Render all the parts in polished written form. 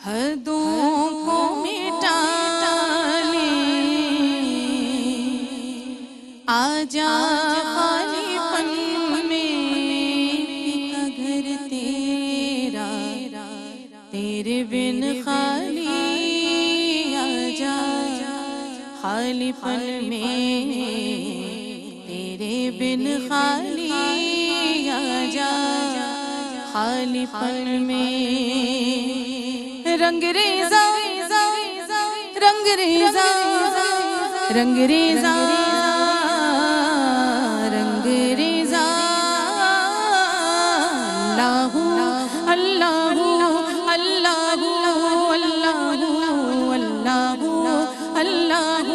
حدوں کو مٹا لے آجا خالی پن میں کا گھر تیرا تیرے بن خالی آجا خالی پن میں تیرے بن خالی آجا خالی پن میں رنگ ریزا رنگ ریزا رنگ ریزا رنگ ریزا اللہ اللہ اللہ اللہ اللہ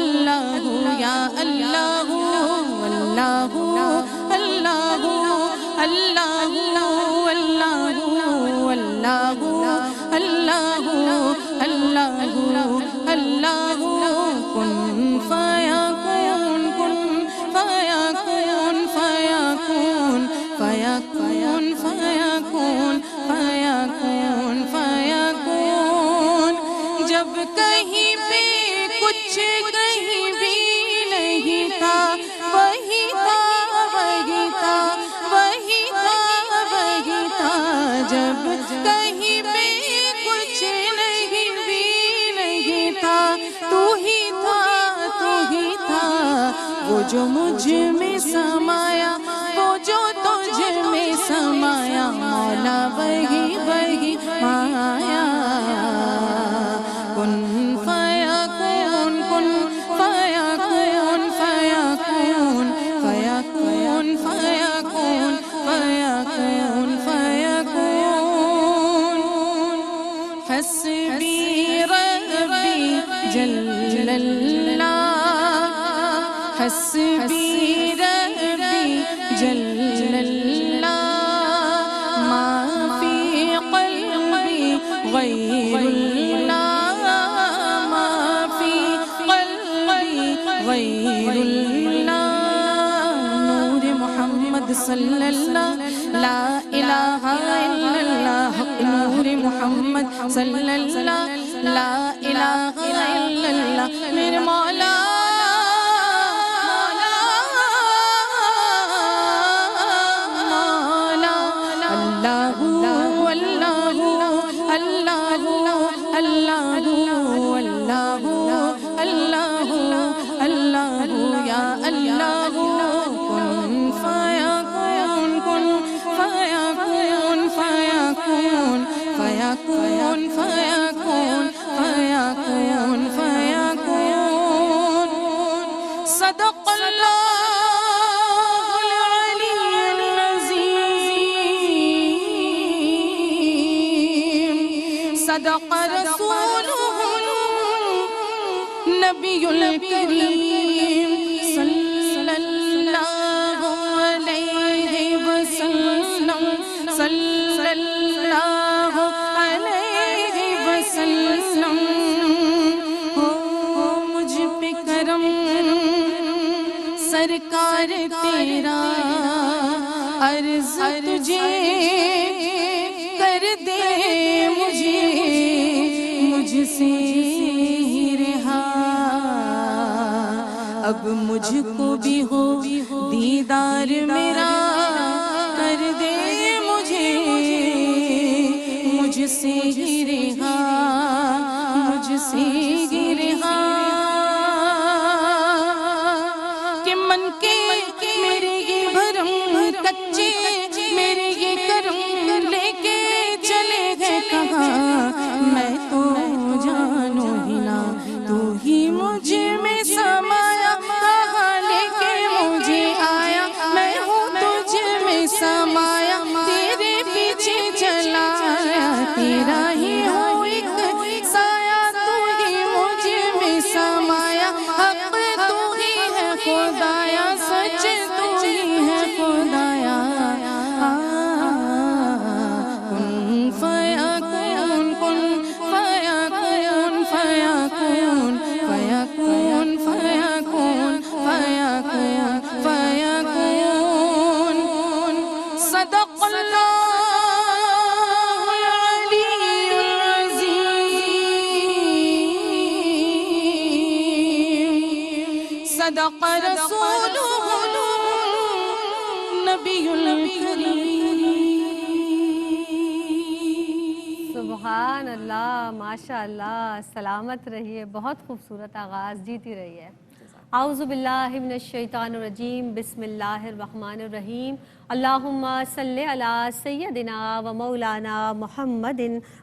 اللہ یا اللہ اللہ اللہ اللہ اللہ اللہ اللہ کن فیکون کن فیکون فیکون فیکون فیکون فیکون فیکون جب کہیں پہ کچھ کہیں بھی نہیں تھا وہی تھا وہی تھا وہی تھا وہی تھا جب کہیں پہ کچھ نہیں بھی نہیں تھا تو ہی تھا وہ جو مجھ میں سمایا وہ جو تجھ میں سمایا مولا وہی وہی مایا کن فیکون کن فیکون فیکون فیکون فیکون فیکون فیکون حسبی ربی جل اللہ حسبی ربی جل اللہ ما فی قلبی غیر اللہ ما فی قلبی غیر اللہ نور محمد صلی اللہ لا الہ الا اللہ حق نور محمد صلی اللہ لا الہ الا اللہ میرے مولا فیکون فیکون فیکون فیکون صدق اللہ العلی العظیم صدق رسولہ النبی الکریم صلی اللہ علیہ وسلم صلی اللہ علیہ وسلم ہو مجھ پہ کرم سرکار تیرا عرض تجھے کر دے مجھ سے رہا اب مجھ کو بھی ہو دیدار میرا کر دے مجھ سے رہا مجھ سے رہا کہ من کے میرے یہ بھرم کچے میرے یہ کرم لے کے چلے گئے کہاں میں تو جانو ہی نہ تو ہی مجھ میں سمایا کہاں لے کے مجھے آیا میں ہوں تجھ میں سمایا تیرے پیچھے چلا تیرا ہی ہو ایک سایہ تو ہی مجھ میں سمایا حق تو ہی ہے خدایا سچ تو ہی ہے خدایا کن فیکون کن فیکون فیکون فیکون فیکون فیکون فیکون صدق اللہ العلی صدق رسولہ نبی الکریم۔ سبحان اللہ، ماشاء اللہ، سلامت رہیے، بہت خوبصورت آغاز، جیتی رہیے۔ اعوذ باللہ من الشیطان الرجیم، بسم اللہ الرحمن الرحیم، اللہم صلی علی سیدنا و مولانا محمد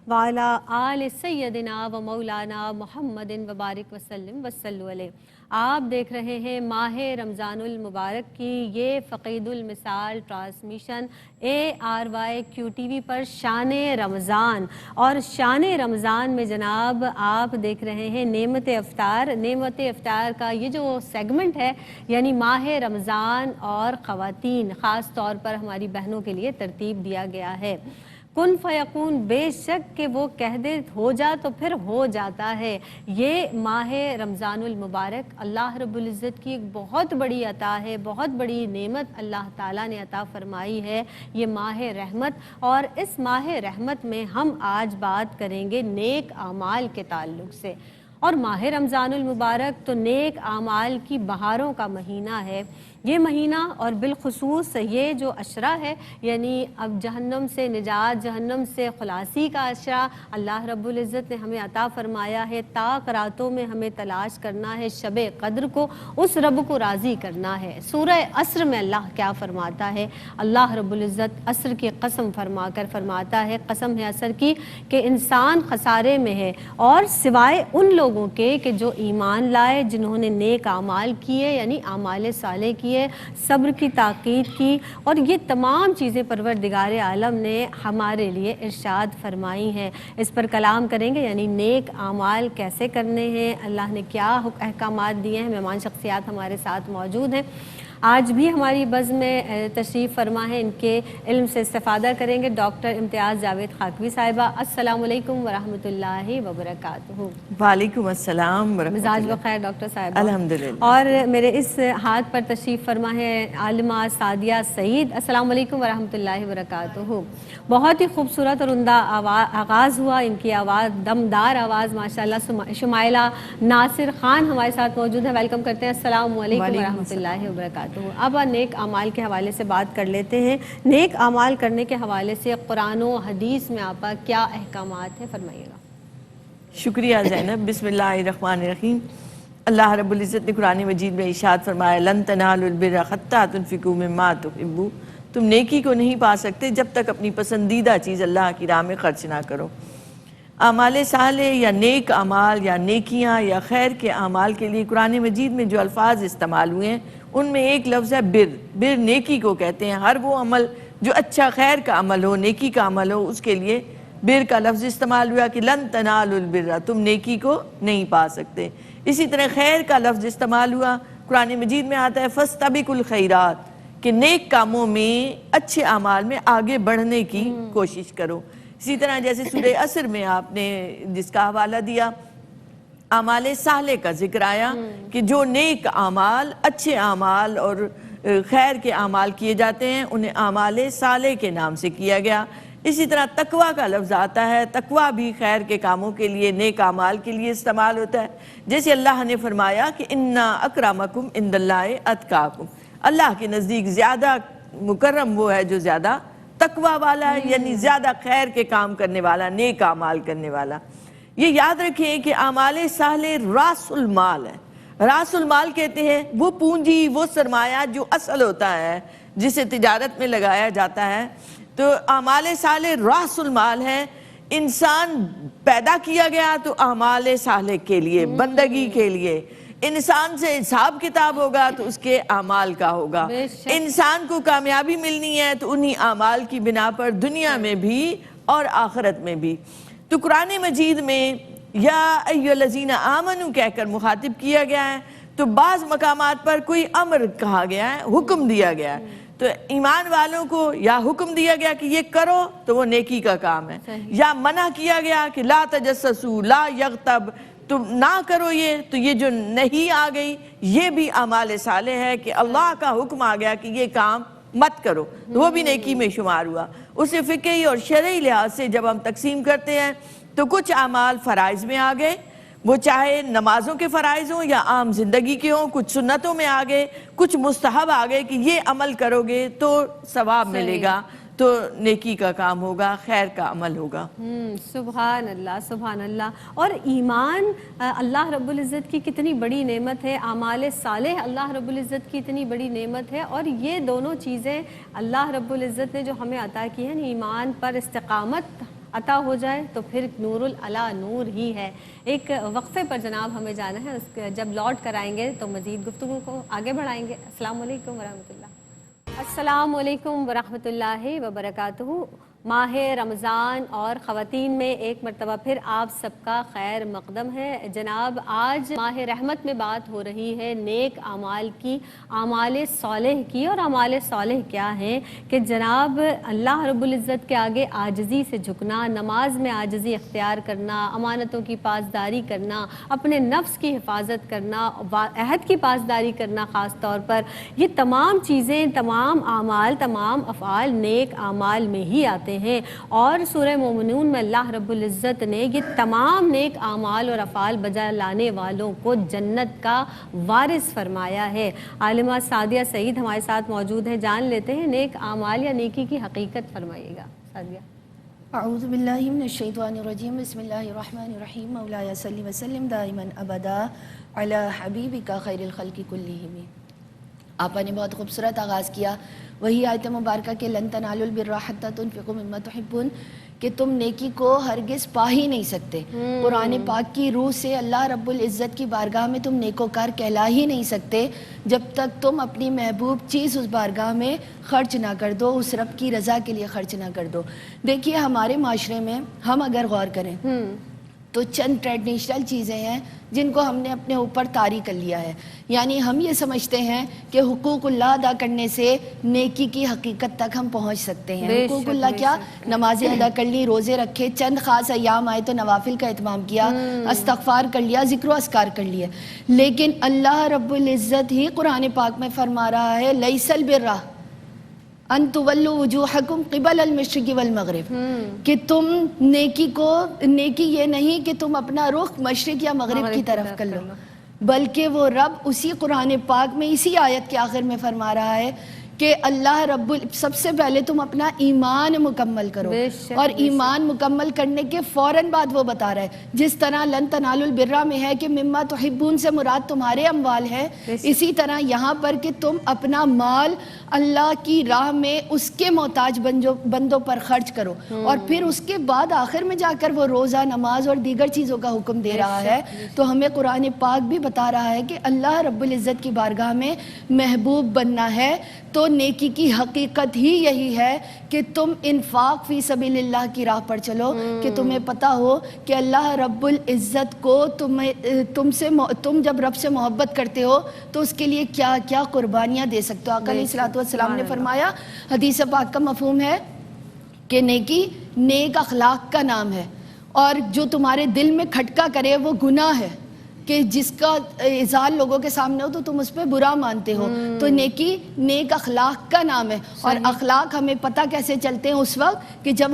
وعلی آل سیدنا و مولانا محمد وبارک وسلم وصلوا علیہ۔ آپ دیکھ رہے ہیں ماہ رمضان المبارک کی یہ فقید المثال ٹرانسمیشن ARYQTV پر شان رمضان، اور شان رمضان میں جناب آپ دیکھ رہے ہیں نعمت افطار۔ نعمت افطار کا یہ جو سیگمنٹ ہے یعنی ماہ رمضان اور خواتین، خاص طور پر ہماری بہنوں کے لیے ترتیب دیا گیا ہے۔ کن فیکون، بے شک کہ وہ کہہ دے ہو جا تو پھر ہو جاتا ہے۔ یہ ماہ رمضان المبارک اللہ رب العزت کی ایک بہت بڑی عطا ہے، بہت بڑی نعمت اللہ تعالیٰ نے عطا فرمائی ہے، یہ ماہ رحمت۔ اور اس ماہ رحمت میں ہم آج بات کریں گے نیک اعمال کے تعلق سے۔ اور ماہ رمضان المبارک تو نیک اعمال کی بہاروں کا مہینہ ہے۔ یہ مہینہ اور بالخصوص یہ جو عشرہ ہے یعنی اب جہنم سے نجات، جہنم سے خلاصی کا عشرہ اللہ رب العزت نے ہمیں عطا فرمایا ہے۔ طاق راتوں میں ہمیں تلاش کرنا ہے شب قدر کو، اس رب کو راضی کرنا ہے۔ سورہ عصر میں اللہ کیا فرماتا ہے؟ اللہ رب العزت عصر کی قسم فرما کر فرماتا ہے، قسم ہے عصر کی کہ انسان خسارے میں ہے، اور سوائے ان لوگوں کے کہ جو ایمان لائے، جنہوں نے نیک اعمال کیے یعنی اعمال صالح کیے، صبر کی تاکید کی، اور یہ تمام چیزیں پروردگار عالم نے ہمارے لیے ارشاد فرمائی ہیں۔ اس پر کلام کریں گے، یعنی نیک اعمال کیسے کرنے ہیں، اللہ نے کیا احکامات دیے ہیں۔ مہمان شخصیات ہمارے ساتھ موجود ہیں، آج بھی ہماری بزم میں تشریف فرما ہے، ان کے علم سے استفادہ کریں گے۔ ڈاکٹر امتیاز جاوید خاکوی صاحبہ، السلام علیکم ورحمۃ اللہ وبرکاتہ۔ وعلیکم السلام ورحمۃ اللہ۔ مزاج بخیر ڈاکٹر صاحبہ؟ الحمدللہ۔ اور میرے اس ہاتھ پر تشریف فرما ہے عالمہ سعدیہ سعید، السلام علیکم ورحمۃ اللہ وبرکاتہ۔ بہت ہی خوبصورت اور عمدہ آغاز ہوا، ان کی آواز دمدار آواز ماشاءاللہ۔ شمائلہ ناصر خان ہمارے ساتھ موجود ہیں، ویلکم کرتے ہیں، السلام علیکم ورحمۃ اللہ وبرکاتہ۔ اب نیک اعمال کے حوالے سے بات کر لیتے ہیں۔ نیک اعمال کرنے کے حوالے سے قرآن و حدیث میں آپ کا کیا احکامات ہیں، فرمائیے گا۔ شکریہ زینب۔ بسم اللہ الرحمن الرحیم۔ اللہ رب العزت نے قرآن مجید میں ارشاد فرمایا، لن تنالوا البر حتی تنفقوا مما تحبون، تم نیکی کو نہیں پا سکتے جب تک اپنی پسندیدہ چیز اللہ کی راہ میں خرچ نہ کرو۔ اعمال صالح یا نیک اعمال یا نیکیاں یا خیر کے اعمال کے لیے قرآن مجید میں جو الفاظ استعمال ہوئے ہیں ان میں ایک لفظ ہے بر۔ بر نیکی کو کہتے ہیں، ہر وہ عمل جو اچھا خیر کا عمل ہو، نیکی کا عمل ہو، اس کے لیے بر کا لفظ استعمال ہوا کہ لن تنالوا البر، تم نیکی کو نہیں پا سکتے۔ اسی طرح خیر کا لفظ استعمال ہوا، قرآن مجید میں آتا ہے فاستبقوا الخیرات، کہ نیک کاموں میں، اچھے اعمال میں آگے بڑھنے کی کوشش کرو۔ اسی طرح جیسے سورہ عصر میں آپ نے جس کا حوالہ دیا، اعمال صالح کا ذکر آیا کہ جو نیک اعمال، اچھے اعمال اور خیر کے اعمال کیے جاتے ہیں انہیں اعمال صالح کے نام سے کیا گیا۔ اسی طرح تقویٰ کا لفظ آتا ہے، تقویٰ بھی خیر کے کاموں کے لیے، نیک اعمال کے لیے استعمال ہوتا ہے۔ جیسے اللہ نے فرمایا کہ انا اکرمکم عند اللہ اتقاکم، اللہ کے نزدیک زیادہ مکرم وہ ہے جو زیادہ تقویٰ والا ہے، یعنی زیادہ خیر کے کام کرنے والا، نیک اعمال کرنے والا۔ یہ یاد رکھیں کہ اعمال صالح راس المال ہے۔ راس المال کہتے ہیں وہ پونجی، وہ سرمایہ جو اصل ہوتا ہے، جسے تجارت میں لگایا جاتا ہے۔ تو اعمال صالح راس المال ہے۔ انسان پیدا کیا گیا تو اعمال صالح کے لیے، بندگی کے لیے۔ انسان سے حساب کتاب ہوگا تو اس کے اعمال کا ہوگا۔ انسان کو کامیابی ملنی ہے تو انہی اعمال کی بنا پر دنیا میں بھی اور آخرت میں بھی۔ تو قرآن مجید میں یا ایھا الذین آمنوا کہہ کر مخاطب کیا گیا ہے، تو بعض مقامات پر کوئی امر کہا گیا ہے، حکم دیا گیا ہے۔ تو ایمان والوں کو یا حکم دیا گیا کہ یہ کرو تو وہ نیکی کا کام ہے، یا منع کیا گیا کہ لا تجسسوا لا یغتب، تم نہ کرو یہ، تو یہ جو نہیں آ گئی یہ بھی اعمال صالح ہے کہ اللہ کا حکم آ گیا کہ یہ کام مت کرو، وہ بھی نیکی میں شمار ہوا۔ اسے فقہی اور شرعی لحاظ سے جب ہم تقسیم کرتے ہیں تو کچھ اعمال فرائض میں آ گئے، وہ چاہے نمازوں کے فرائض ہوں یا عام زندگی کے ہوں، کچھ سنتوں میں آگے، کچھ مستحب آگے کہ یہ عمل کرو گے تو ثواب ملے گا، تو نیکی کا کام ہوگا، خیر کا عمل ہوگا۔ سبحان اللہ، سبحان اللہ۔ اور ایمان اللہ رب العزت کی کتنی بڑی نعمت ہے، اعمال صالح اللہ رب العزت کی اتنی بڑی نعمت ہے، اور یہ دونوں چیزیں اللہ رب العزت نے جو ہمیں عطا کی ہیں، ایمان پر استقامت عطا ہو جائے تو پھر نور العلا نور ہی ہے۔ ایک وقفے پر جناب ہمیں جانا ہے، جب لوٹ کر آئیں گے تو مزید گفتگو کو آگے بڑھائیں گے۔ السلام علیکم ورحمۃ اللہ۔ السلام علیکم ورحمۃ اللہ وبرکاتہ۔ ماہ رمضان اور خواتین میں ایک مرتبہ پھر آپ سب کا خیر مقدم ہے۔ جناب آج ماہ رحمت میں بات ہو رہی ہے نیک اعمال کی، اعمال صالح کی، اور اعمال صالح کیا ہیں کہ جناب اللہ رب العزت کے آگے عاجزی سے جھکنا، نماز میں عاجزی اختیار کرنا، امانتوں کی پاسداری کرنا، اپنے نفس کی حفاظت کرنا، عہد کی پاسداری کرنا، خاص طور پر یہ تمام چیزیں، تمام اعمال، تمام افعال نیک اعمال میں ہی آتے ہیں۔ اور سورہ مومنون میں اللہ رب العزت نے یہ تمام نیک اعمال اور افعال بجا لانے والوں کو جنت کا وارث فرمایا ہے۔ عالمہ سعدیہ سعید ہمارے ساتھ موجود ہیں، جان لیتے ہیں نیک اعمال یا نیکی کی حقیقت فرمائیے گا سعدیہ۔ اعوذ باللہ من الشیطان الرجیم، بسم اللہ الرحمن الرحیم، مولایا صلی وسلم دائما ابدا علی حبیبک خیر الخلق کلہم۔ آپا نے بہت خوبصورت آغاز کیا، وہی آیت مبارکہ کہ لن تنالوا البر حتی تنفقوا مما تحبون، کہ تم نیکی کو ہرگز پا ہی نہیں سکتے۔ قرآن پاک کی روح سے اللہ رب العزت کی بارگاہ میں تم نیکوکار کہلا ہی نہیں سکتے جب تک تم اپنی محبوب چیز اس بارگاہ میں خرچ نہ کر دو، اس رب کی رضا کے لیے خرچ نہ کر دو۔ دیکھیے ہمارے معاشرے میں ہم اگر غور کریں تو چند ٹریڈیشنل چیزیں ہیں جن کو ہم نے اپنے اوپر طاری کر لیا ہے، یعنی ہم یہ سمجھتے ہیں کہ حقوق اللہ ادا کرنے سے نیکی کی حقیقت تک ہم پہنچ سکتے ہیں۔ حقوق اللہ کیا؟ نمازیں ادا کر لی، روزے رکھے، چند خاص ایام آئے تو نوافل کا اہتمام کیا، استغفار کر لیا، ذکر و اذکار کر لیے۔ لیکن اللہ رب العزت ہی قرآن پاک میں فرما رہا ہے لیس البر ان تولوا وجوہکم قبل المشرق والمغرب، کہ تم نیکی یہ نہیں کہ تم اپنا رخ مشرق یا مغرب کی طرف کر لو، بلکہ وہ رب اسی قرآن پاک میں اسی آیت کے آخر میں فرما رہا ہے کہ اللہ سب سے پہلے تم اپنا ایمان مکمل کرو، اور ایمان مکمل کرنے کے فوراً بعد وہ بتا رہا ہے جس طرح لن تنالوا البر میں ہے کہ مما تحبون سے مراد تمہارے اموال ہے، اسی طرح یہاں پر کہ تم اپنا مال اللہ کی راہ میں اس کے محتاج بندوں پر خرچ کرو، اور پھر اس کے بعد آخر میں جا کر وہ روزہ، نماز اور دیگر چیزوں کا حکم دے رہا ہے۔ تو ہمیں قرآن پاک بھی بتا رہا ہے کہ اللہ رب العزت کی بارگاہ میں محبوب بننا ہے تو نیکی کی حقیقت ہی یہی ہے کہ تم انفاق فی سبیل اللہ کی راہ پر چلو، کہ تمہیں پتہ ہو کہ اللہ رب العزت کو تم جب رب سے محبت کرتے ہو تو اس کے لیے کیا کیا قربانیاں دے سکتے ہو۔ آقا علیہ الصلوۃ والسلام نے فرمایا، حدیث پاک کا مفہوم ہے کہ نیکی نیک اخلاق کا نام ہے، اور جو تمہارے دل میں کھٹکا کرے وہ گناہ ہے، کہ جس کا اظہار لوگوں کے سامنے ہو تو تم اس پہ برا مانتے ہو، تو نیکی نیک اخلاق کا نام ہے۔ اور اخلاق ہمیں پتہ کیسے چلتے ہیں؟ اس وقت کہ جب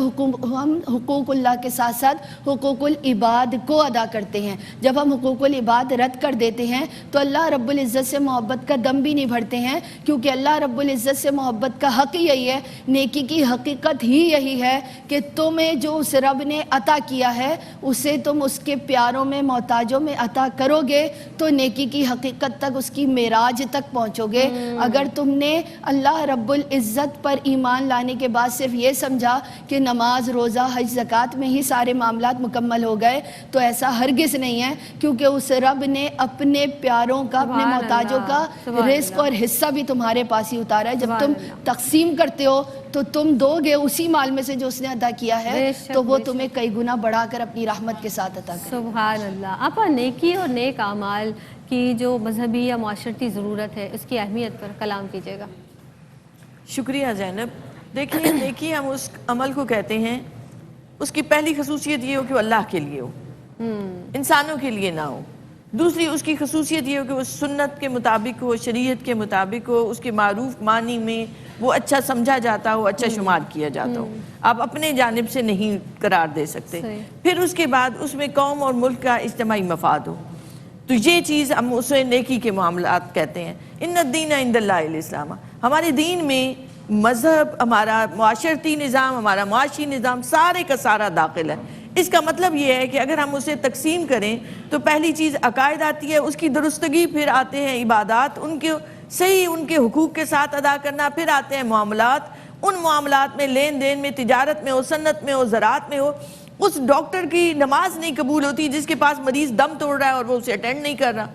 ہم حقوق اللہ کے ساتھ ساتھ حقوق العباد کو ادا کرتے ہیں۔ جب ہم حقوق العباد رد کر دیتے ہیں تو اللہ رب العزت سے محبت کا دم بھی نہیں بھرتے ہیں، کیونکہ اللہ رب العزت سے محبت کا حق یہی ہے، نیکی کی حقیقت ہی یہی ہے کہ تمہیں جو اس رب نے عطا کیا ہے اسے تم اس کے پیاروں میں، محتاجوں میں عطا کرو گے تو نیکی کی حقیقت تک، اس کی معراج تک پہنچو گے۔ اگر تم نے اللہ رب العزت پر ایمان لانے کے بعد صرف یہ سمجھا کہ نماز، روزہ، حج، زکوٰۃ میں ہی سارے معاملات مکمل ہو گئے تو ایسا ہرگز نہیں ہے، کیونکہ اس رب نے اپنے پیاروں کا، اپنے محتاجوں کا رزق اور حصہ بھی تمہارے پاس ہی اتارا ہے۔ جب تم تقسیم کرتے ہو تو تم دو گے اسی مال میں سے جو اس نے عطا کیا ہے، تو وہ تمہیں کئی گنا بڑھا کر اپنی رحمت کے ساتھ عطا کرے۔ سبحان اللہ۔ آپا نیکی اور نیک اعمال کی جو مذہبی یا معاشرتی ضرورت ہے اس کی اہمیت پر کلام کیجیے گا۔ شکریہ زینب۔ دیکھیں نیکی ہم اس عمل کو کہتے ہیں، اس کی پہلی خصوصیت یہ ہو کہ وہ اللہ کے لیے ہو، انسانوں کے لیے نہ ہو۔ دوسری اس کی خصوصیت یہ ہو کہ وہ سنت کے مطابق ہو، شریعت کے مطابق ہو، اس کے معروف معنی میں وہ اچھا سمجھا جاتا ہو، اچھا شمار کیا جاتا ہو، آپ اپنے جانب سے نہیں قرار دے سکتے۔ پھر اس کے بعد اس میں قوم اور ملک کا اجتماعی مفاد ہو، تو یہ چیز ہم اسے نیکی کے معاملات کہتے ہیں۔ ان الدین عند اللہ الاسلام، ہمارے دین میں مذہب، ہمارا معاشرتی نظام، ہمارا معاشی نظام سارے کا سارا داخل ہے۔ اس کا مطلب یہ ہے کہ اگر ہم اسے تقسیم کریں تو پہلی چیز عقائد آتی ہے، اس کی درستگی، پھر آتے ہیں عبادات، ان کے صحیح ان کے حقوق کے ساتھ ادا کرنا، پھر آتے ہیں معاملات، ان معاملات میں لین دین میں، تجارت میں ہو، صنعت میں ہو، زراعت میں ہو۔ اس ڈاکٹر کی نماز نہیں قبول ہوتی جس کے پاس مریض دم توڑ رہا ہے اور وہ اسے اٹینڈ نہیں کر رہا۔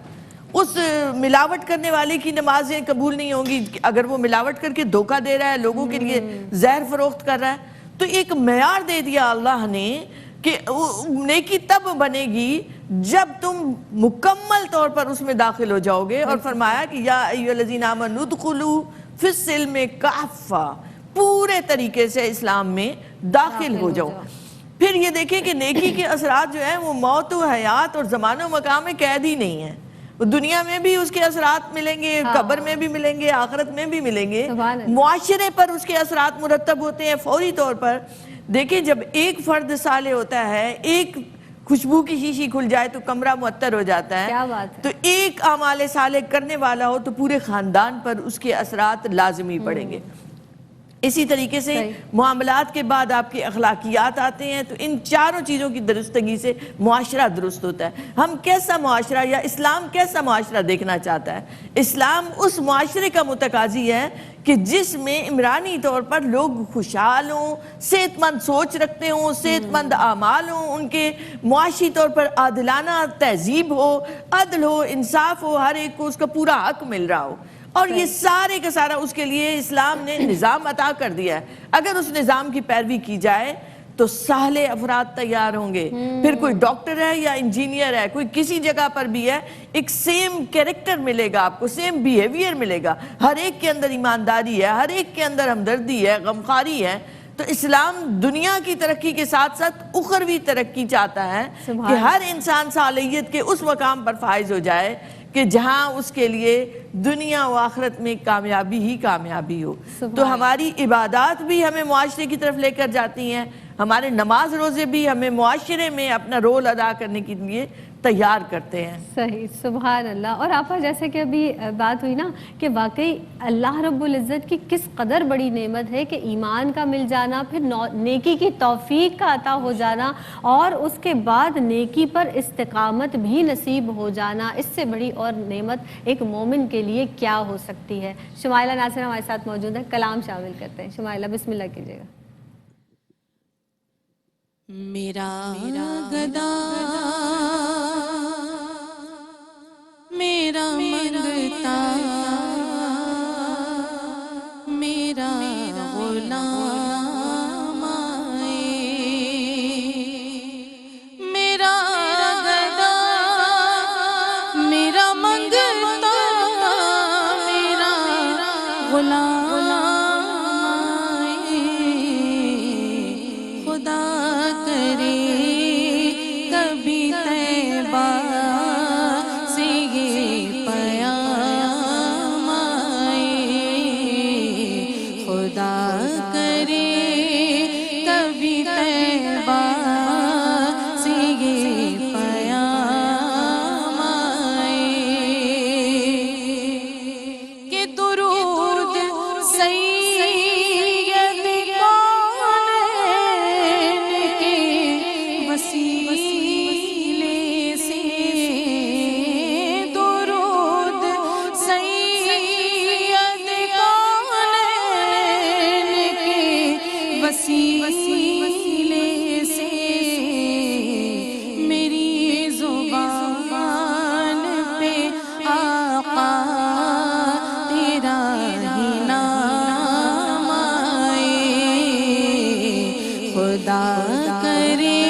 اس ملاوٹ کرنے والے کی نمازیں قبول نہیں ہوں گی اگر وہ ملاوٹ کر کے دھوکہ دے رہا ہے، لوگوں کے لیے زہر فروخت کر رہا ہے۔ تو ایک معیار دے دیا اللہ نے کہ نیکی تب بنے گی جب تم مکمل طور پر اس میں داخل ہو جاؤ گے، اور فرمایا کہ یا ایھا الذین آمنوا ادخلوا فی السلم کافہ، پورے طریقے سے اسلام میں داخل ہو جاؤ۔ پھر یہ دیکھیں کہ نیکی کے اثرات جو ہیں وہ موت و حیات اور زمان و مکان میں قید ہی نہیں ہیں، دنیا میں بھی اس کے اثرات ملیں گے، قبر میں بھی ملیں گے، آخرت میں بھی ملیں گے، معاشرے پر اس کے اثرات مرتب ہوتے ہیں فوری طور پر۔ دیکھیں جب ایک فرد صالح ہوتا ہے، ایک خوشبو کی شیشی کھل جائے تو کمرہ معطر ہو جاتا ہے، تو ایک اعمال صالح کرنے والا ہو تو پورے خاندان پر اس کے اثرات لازمی پڑیں گے۔ اسی طریقے سے معاملات کے بعد آپ کے اخلاقیات آتے ہیں، تو ان چاروں چیزوں کی درستگی سے معاشرہ درست ہوتا ہے۔ ہم کیسا معاشرہ یا اسلام کیسا معاشرہ دیکھنا چاہتا ہے؟ اسلام اس معاشرے کا متقاضی ہے کہ جس میں عمرانی طور پر لوگ خوشحال ہوں، صحت مند سوچ رکھتے ہوں، صحت مند اعمال ہوں، ان کے معاشی طور پر عادلانہ تہذیب ہو، عدل ہو، انصاف ہو، ہر ایک کو اس کا پورا حق مل رہا ہو۔ اور یہ سارے کا سارا اس کے لیے اسلام نے نظام عطا کر دیا ہے۔ اگر اس نظام کی پیروی کی جائے تو صالح افراد تیار ہوں گے۔ پھر کوئی ڈاکٹر ہے یا انجینئر ہے، کوئی کسی جگہ پر بھی ہے، ایک سیم کیریکٹر ملے گا آپ کو، سیم بیہیویئر ملے گا، ہر ایک کے اندر ایمانداری ہے، ہر ایک کے اندر ہمدردی ہے، غمخواری ہے۔ تو اسلام دنیا کی ترقی کے ساتھ ساتھ اخروی ترقی چاہتا ہے کہ ہر انسان صالحیت کے اس مقام پر فائز ہو جائے کہ جہاں اس کے لیے دنیا و آخرت میں کامیابی ہی کامیابی ہو۔ تو ہماری عبادات بھی ہمیں معاشرے کی طرف لے کر جاتی ہیں، ہمارے نماز روزے بھی ہمیں معاشرے میں اپنا رول ادا کرنے کے لیے تیار کرتے ہیں۔ صحیح، سبحان اللہ۔ اور آپا جیسے کہ ابھی بات ہوئی نا کہ واقعی اللہ رب العزت کی کس قدر بڑی نعمت ہے کہ ایمان کا مل جانا، پھر نیکی کی توفیق کا عطا ہو جانا، اور اس کے بعد نیکی پر استقامت بھی نصیب ہو جانا، اس سے بڑی اور نعمت ایک مومن کے لیے کیا ہو سکتی ہے۔ شمائلہ ناصر ہمارے ساتھ موجود ہے، کلام شامل کرتے ہیں۔ شمائلہ بسم اللہ کیجیے گا۔ میرا گدا میرا منگتا میرا غلام آئے، میرا گدا میرا منگتا میرا غلام آئے، خدا کرے کبھی طیبہ سے یہ پیام آئے، خدا کرے کبھی طیبہ سے یہ پیام آئے کہ درود سید کونین کے وسیلے سے، درود سید کونین کے وسیلے سے، میری زبان پہ آقا تیرا ہی نام آئے، خدا کرے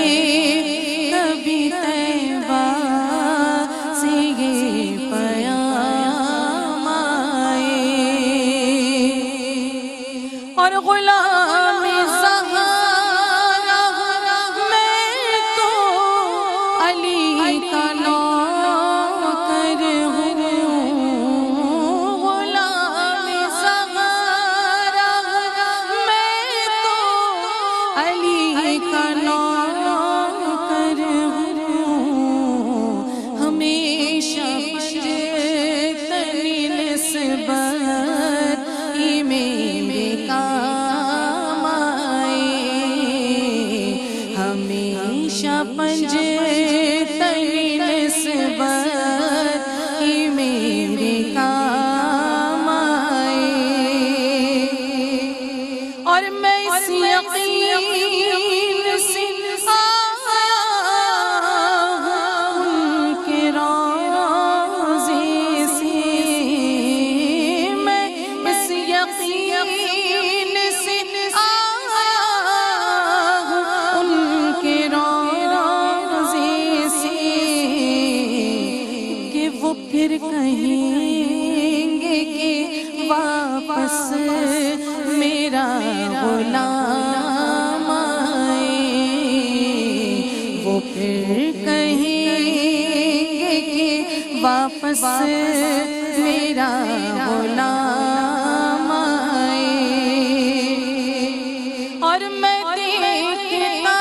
کبھی طیبہ سے یہ پیام آئے، اور غلام زہرا میں تو علی کا نام اور میں اس یقین سے آیا ان کے روضے سے، میں اس یقین سے آیا ان کے روضے سے کہ وہ پھر کہیں گے کہ واپس میرا غلام آئے، وہ پھر کہیں گے کہ واپس میرا غلام آئے، اور میں دیکھتا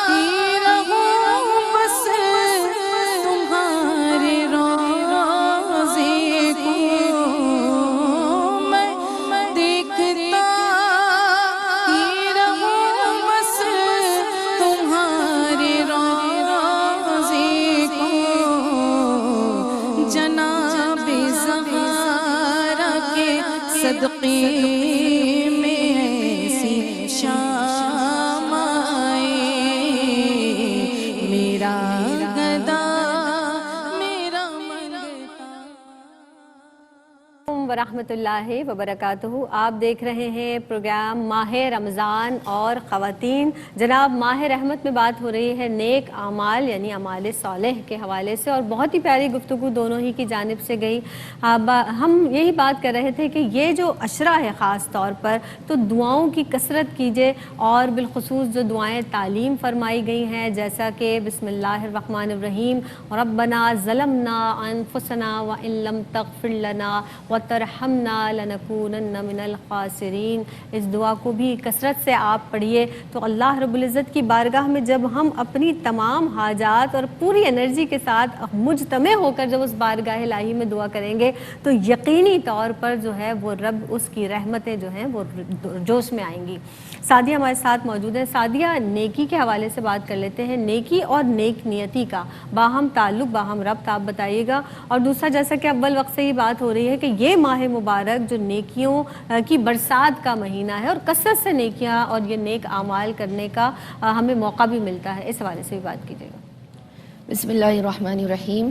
ہی رہوں بس تمہارے روضے کو، میں دیکھتا ہی رہوں بس تمہارے روضے کو، جناب زہرا کے صدقے میں ایسی شام آئے، میرا گدا میرا منگتا۔ ورحمۃ اللہ وبرکاتہ۔ آپ دیکھ رہے ہیں پروگرام ماہ رمضان اور خواتین۔ جناب ماہ رحمت میں بات ہو رہی ہے نیک اعمال یعنی اعمال صالح کے حوالے سے، اور بہت ہی پیاری گفتگو دونوں ہی کی جانب سے گئی۔ ہم یہی بات کر رہے تھے کہ یہ جو عشرہ ہے خاص طور پر، تو دعاؤں کی کثرت کیجیے، اور بالخصوص جو دعائیں تعلیم فرمائی گئی ہیں جیسا کہ بسم اللہ الرحمن الرحیم ربنا ظلمنا انفسنا وان لم تغفر لنا وترحمنا لنکونن من الخاسرین، اس دعا کو بھی کثرت سے آپ پڑھیے، تو اللہ رب العزت کی بارگاہ میں جب ہم اپنی تمام حاجات اور پوری انرجی کے ساتھ مجتمع ہو کر جب اس بارگاہ الہی میں دعا کریں گے تو یقینی طور پر جو ہے وہ رب اس کی رحمتیں جو ہیں وہ جوش میں آئیں گی۔ سعدیہ ہمارے ساتھ موجود ہیں۔ سعدیہ، نیکی کے حوالے سے بات کر لیتے ہیں، نیکی اور نیک نیتی کا باہم تعلق، باہم ربط آپ بتائیے گا، اور دوسرا جیسا کہ اول وقت سے ہی بات ہو رہی ہے کہ یہ ماہ مبارک جو نیکیوں کی برسات کا مہینہ ہے اور کثرت سے نیکیاں اور یہ نیک اعمال کرنے کا ہمیں موقع بھی ملتا ہے، اس حوالے سے بھی بات کیجیے گا۔ بسم اللہ الرحمن الرحیم۔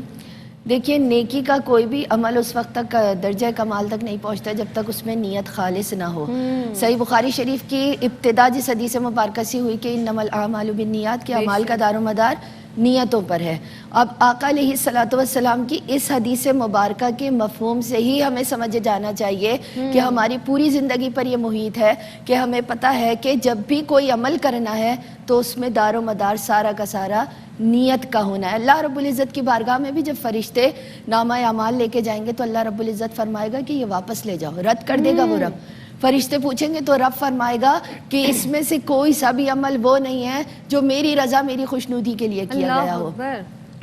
دیکھیے، نیکی کا کوئی بھی عمل اس وقت تک درجہ کمال تک نہیں پہنچتا جب تک اس میں نیت خالص نہ ہو۔ صحیح بخاری شریف کی ابتدا جس حدیث مبارکہ سے ہوئی کہ انما الاعمال بالنیات، کے اعمال کا دار و مدار نیتوں پر ہے۔ اب آقا علیہ الصلوۃ والسلام کی اس حدیث مبارکہ کے مفہوم سے ہی ہمیں سمجھ جانا چاہیے کہ ہماری پوری زندگی پر یہ محیط ہے کہ ہمیں پتہ ہے کہ جب بھی کوئی عمل کرنا ہے تو اس میں دار و مدار سارا کا سارا نیت کا ہونا ہے۔ اللہ رب العزت کی بارگاہ میں بھی جب فرشتے نامہ اعمال لے کے جائیں گے تو اللہ رب العزت فرمائے گا کہ یہ واپس لے جاؤ، رد کر دے گا وہ رب۔ فرشتے پوچھیں گے تو رب فرمائے گا کہ اس میں سے کوئی سا بھی عمل وہ نہیں ہے جو میری رضا میری خوشنودی کے لیے کیا گیا ہو،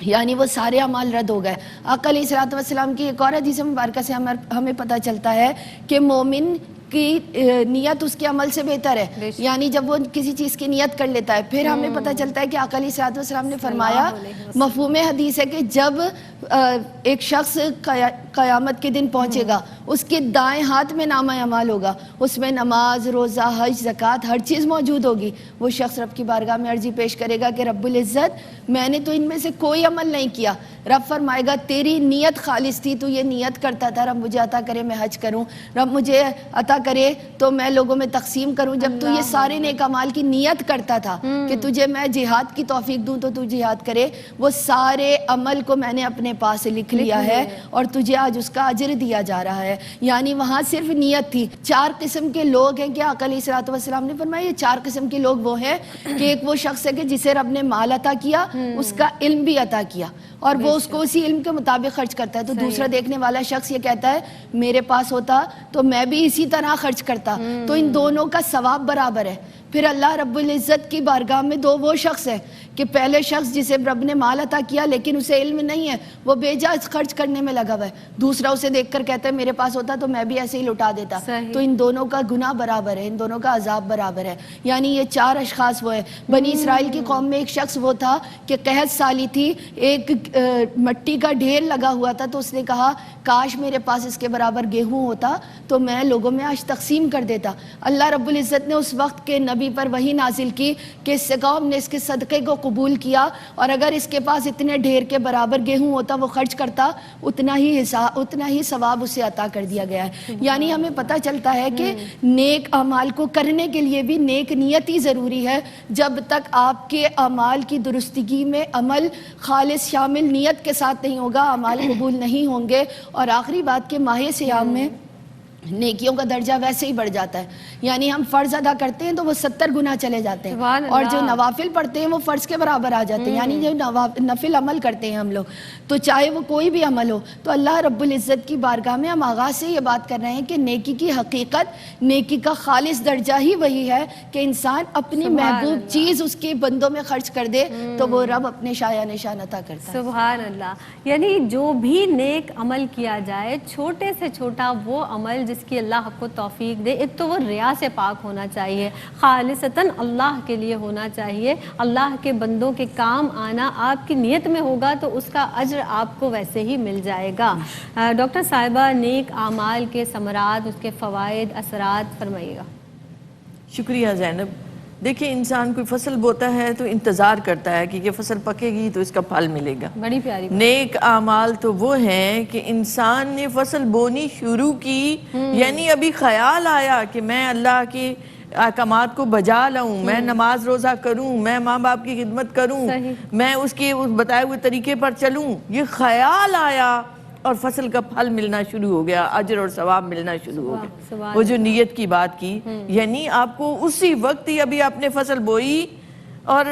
یعنی وہ سارے اعمال رد ہو گئے۔ آقا علیہ الصلوۃ والسلام کی ایک اور حدیث مبارکہ سے ہمیں پتہ چلتا ہے کہ مومن کی نیت اس کے عمل سے بہتر ہے، یعنی جب وہ کسی چیز کی نیت کر لیتا ہے۔ پھر ہمیں پتہ چلتا ہے کہ آقا علیہ الصلوۃ والسلام نے فرمایا، مفہوم حدیث ہے کہ جب ایک شخص قیامت کے دن پہنچے گا، اس کے دائیں ہاتھ میں نامہ اعمال ہوگا، اس میں نماز، روزہ، حج، زکوٰۃ ہر چیز موجود ہوگی۔ وہ شخص رب کی بارگاہ میں عرضی پیش کرے گا کہ رب العزت میں نے تو ان میں سے کوئی عمل نہیں کیا۔ رب فرمائے گا تیری نیت خالص تھی، تو یہ نیت کرتا تھا رب مجھے عطا کرے میں حج کروں، رب مجھے عطا کرے تو میں لوگوں میں تقسیم کروں۔ جب تو یہ سارے نیک اعمال کی نیت کرتا تھا کہ تجھے میں جہاد کی توفیق دوں تو تو جہاد کرے، وہ سارے عمل کو میں نے اپنے پاس لکھ لیا ہے اور تجھے آج اس کا اجر دیا جا رہا ہے۔ یعنی وہاں صرف نیت تھی۔ 4 قسم کے لوگ ہیں کہ آقا علیہ الصلوۃ والسلام نے فرمایا یہ 4 قسم کے لوگ وہ ہیں کہ ایک وہ شخص ہے کہ جسے رب نے مال عطا کیا، اس کا علم بھی عطا کیا اور وہ اس کو اسی علم کے مطابق خرچ کرتا ہے، تو دوسرا دیکھنے والا شخص یہ کہتا ہے میرے پاس ہوتا تو میں بھی اسی طرح خرچ کرتا، تو ان دونوں کا ثواب برابر ہے۔ پھر اللہ رب العزت کی بارگاہ میں دو وہ شخص ہیں کہ پہلے شخص جسے رب نے مال عطا کیا لیکن اسے علم نہیں ہے، وہ بے جا خرچ کرنے میں لگا ہوا ہے، دوسرا اسے دیکھ کر کہتا ہے میرے پاس ہوتا تو میں بھی ایسے ہی لٹا دیتا. تو ان دونوں کا گناہ برابر ہے، ان دونوں کا عذاب برابر ہے. یعنی یہ چار اشخاص وہ ہیں. بنی اسرائیل کی قوم میں ایک شخص وہ تھا کہ قحط سالی تھی، ایک مٹی کا ڈھیر لگا ہوا تھا، تو اس نے کہا کاش میرے پاس اس کے برابر گیہوں ہوتا تو میں لوگوں میں آج تقسیم کر دیتا. اللہ رب العزت نے اس وقت کے نبی پر وحی نازل کی کہ اس قوم نے اس کے صدقے کو قبول کیا، اور اگر اس کے پاس اتنے ڈھیر کے برابر گیہوں ہوتا وہ خرچ کرتا اتنا ہی ثواب اسے عطا کر دیا گیا ہے. یعنی ہمیں پتہ چلتا ہے کہ نیک اعمال کو کرنے کے لیے بھی نیک نیت ہی ضروری ہے. جب تک آپ کے اعمال کی درستگی میں عمل خالص شامل نیت کے ساتھ نہیں ہوگا اعمال قبول نہیں ہوں گے. اور آخری بات کہ ماہ صیام میں نیکیوں کا درجہ ویسے ہی بڑھ جاتا ہے. یعنی ہم فرض ادا کرتے ہیں تو وہ 70 گنا چلے جاتے ہیں، اور جو نوافل پڑھتے ہیں وہ فرض کے برابر آ جاتے ہیں. یعنی جو نفل عمل کرتے ہیں ہم لوگ، تو چاہے وہ کوئی بھی عمل ہو، تو اللہ رب العزت کی بارگاہ میں ہم آغاز سے یہ بات کر رہے ہیں کہ نیکی کی حقیقت، نیکی کا خالص درجہ ہی وہی ہے کہ انسان اپنی محبوب چیز اس کے بندوں میں خرچ کر دے تو وہ رب اپنے شایع نشان عطا کرتا ہے. سبحان اللہ. یعنی جو بھی نیک عمل کیا جائے، چھوٹے سے چھوٹا وہ عمل جس کی اللہ آپ کو توفیق دے، ایک تو وہ ریا سے پاک ہونا چاہیے، خالصتاً اللہ کے لیے ہونا چاہیے. اللہ کے بندوں کے کام آنا آپ کی نیت میں ہوگا تو اس کا اجر آپ کو ویسے ہی مل جائے گا. ڈاکٹر صاحبہ، نیک اعمال کے ثمرات، اس کے فوائد، اثرات فرمائیے گا. شکریہ زینب. دیکھیں انسان کوئی فصل بوتا ہے تو انتظار کرتا ہے کہ یہ فصل پکے گی تو اس کا پھل ملے گا. بڑی پیاری. نیک اعمال تو وہ ہیں کہ انسان نے فصل بونی شروع کی، یعنی ابھی خیال آیا کہ میں اللہ کے احکامات کو بجا لاؤں، میں نماز روزہ کروں، میں ماں باپ کی خدمت کروں، میں اس کے بتائے ہوئے طریقے پر چلوں، یہ خیال آیا اور فصل کا پھل ملنا شروع ہو گیا، اجر اور ثواب ملنا شروع ہو گیا. وہ جو نیت کی بات کی، یعنی آپ کو اسی وقت ہی ابھی آپ نے فصل بوئی اور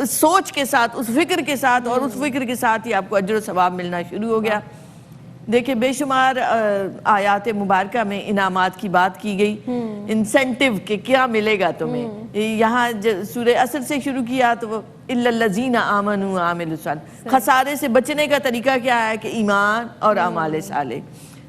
سوچ کے ساتھ، اس فکر کے ساتھ، اور اس فکر کے ساتھ ہی آپ کو اجر و ثواب ملنا شروع ہو گیا. دیکھیں بے شمار آیات مبارکہ میں انعامات کی بات کی گئی، انسینٹیو کہ کیا ملے گا تمہیں. یہاں سورہ عصر سے شروع کیا تو وہ اِلَّا الَّذِينَ آمَنُوا وَعَمِلُوا الصَّالِحَاتِ، خسارے سے بچنے کا طریقہ کیا ہے کہ ایمان اور اعمال صالح.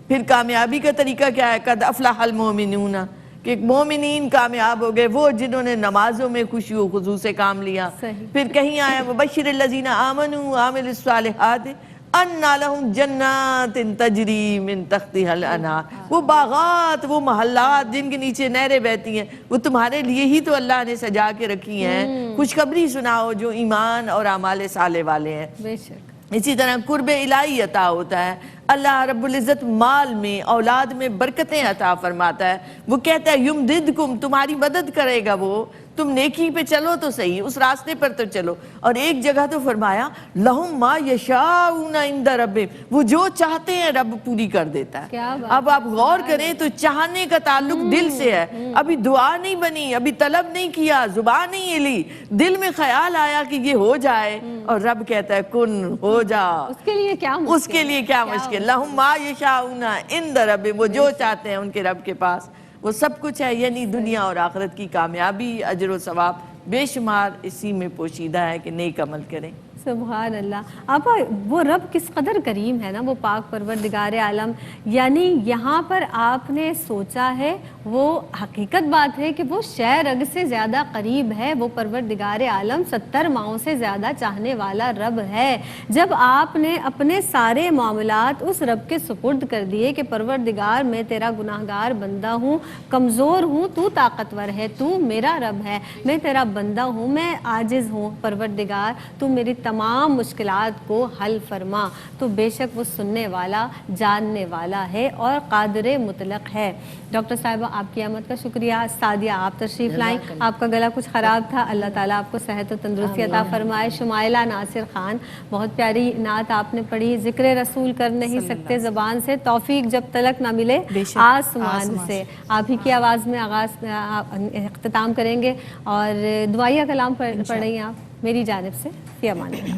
پھر کامیابی کا طریقہ کیا ہے؟ قَدْ أَفْلَحَ الْمُؤْمِنُونَ، کہ مومنین کامیاب ہو گئے، وہ جنہوں نے نمازوں میں خشوع و خضوع سے کام لیا. پھر کہیں آیا وَبَشِّرِ الَّذِينَ آمَنُوا وَعَمِلُوا الصَّالِحَاتِ اَنَّ لَهُمْ جَنَّاتٍ تَجْرِي مِن تَحْتِهَا الْأَنْهَارُ. وہ باغات، وہ محلات جن کے نیچے نہریں بہتی ہیں، وہ تمہارے لیے ہی تو اللہ نے سجا کے رکھی ہیں. خوشخبری سناؤ جو ایمان اور اعمال صالح والے ہیں. بے شک. اسی طرح قرب الہی عطا ہوتا ہے. اللہ رب العزت مال میں، اولاد میں برکتیں عطا فرماتا ہے. وہ کہتا ہے یمددکم، تمہاری مدد کرے گا وہ، تم نیکی پہ چلو تو صحیح، اس راستے پر تو چلو. اور ایک جگہ تو فرمایا لہم ما یشاؤون عند ربہم، وہ جو چاہتے ہیں رب پوری کر دیتا ہے. اب آپ غور کریں تو چاہنے کا تعلق دل سے ہے. ابھی دعا نہیں بنی، ابھی طلب نہیں کیا، زبان نہیں ہلی، دل میں خیال آیا کہ یہ ہو جائے اور رب کہتا ہے کن، ہو جا. اس کے لیے کیا مشکل؟ لہم ما یشاؤون عند ربہم، وہ جو چاہتے ہیں ان کے رب کے پاس وہ سب کچھ ہے. یعنی دنیا اور آخرت کی کامیابی، اجر و ثواب بے شمار اسی میں پوشیدہ ہے کہ نیک عمل کریں. سبحان اللہ. آپا وہ رب کس قدر کریم ہے نا، وہ پاک پروردگار عالم. یعنی یہاں پر آپ نے سوچا ہے، وہ حقیقت بات ہے کہ وہ شے رگ سے زیادہ قریب ہے. وہ پروردگار عالم 70 ماؤں سے زیادہ چاہنے والا رب ہے. جب آپ نے اپنے سارے معاملات اس رب کے سپرد کر دیے کہ پروردگار میں تیرا گناہگار بندہ ہوں، کمزور ہوں، تو طاقتور ہے، تو میرا رب ہے، میں تیرا بندہ ہوں، میں عاجز ہوں، پروردگار تو میری تمام مشکلات کو حل فرما. تو بے شک وہ سننے والا، جاننے والا ہے اور قادر مطلق ہے. ڈاکٹر صاحبہ آپ کی آمد کا شکریہ. سعدیہ آپ تشریف لائیں، آپ کا گلا کچھ خراب تھا، اللہ تعالیٰ آپ کو صحت و تندرستی عطا فرمائے. شمائلہ ناصر خان، بہت پیاری نعت آپ نے پڑھی. ذکر رسول کر نہیں سکتے زبان سے، توفیق جب تلک نہ ملے آسمان سے. آپ ہی کی آواز میں آغاز اختتام کریں گے اور دعائیہ کلام پڑھ رہی ہیں آپ. میری جانب سے فی امان اللہ.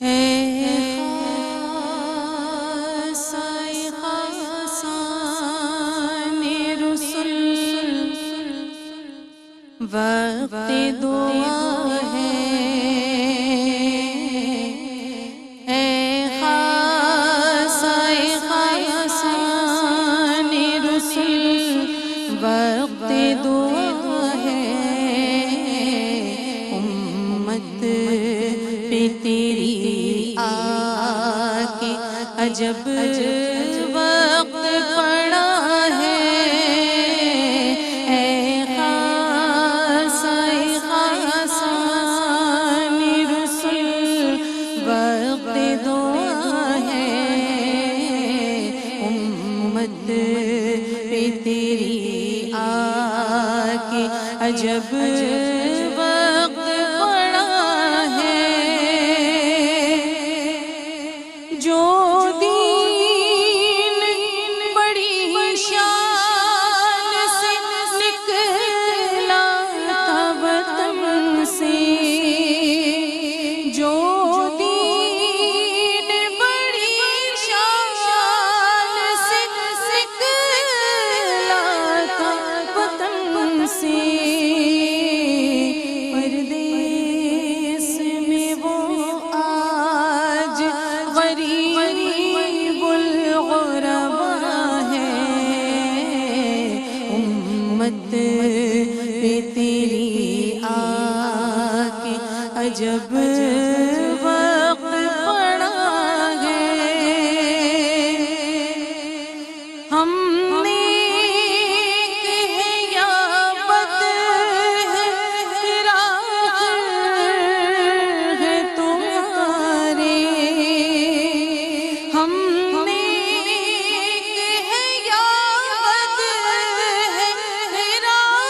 اے خاص عجب وقت پڑا ہے اے خاصان رسول وقت دعا ہے امت پہ تیری آ کے عجب وقت پڑا ہے جو دین بڑی شان سے نکلا تھا وطن سے جو دین بڑی شان سے نکلا تھا وطن سے پردیس میں وہ آج غریب الغربا ہے امت پہ تیری آ کے عجب وقت پڑا ہے ہم نیک ہیں یا بد ہے راہ ہے تمہارے ہم نیک ہیں یا بد ہے راہ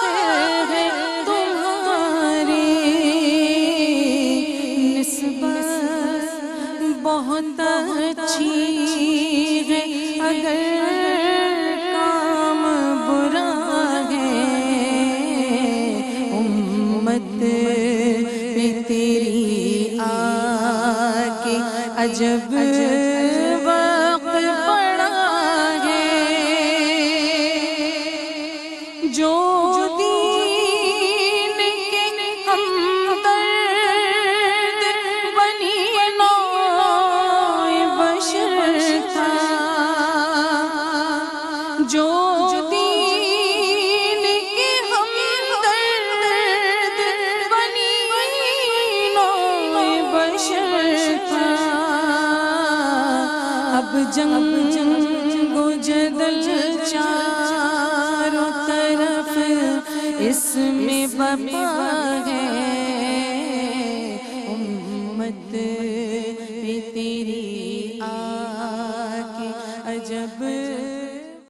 ہے تمہارے نسبت بہت اچھی ہے اگر کام برا ہے امت پہ تیری آ کے عجب وقت پڑا ہے جو دین کے ہمدرد بنی نوع بشر تھا جو دین کے ہمدرد بنی نوع بشر تھا اب جنگ و جدل چاروں طرف اس میں بپا ہے امت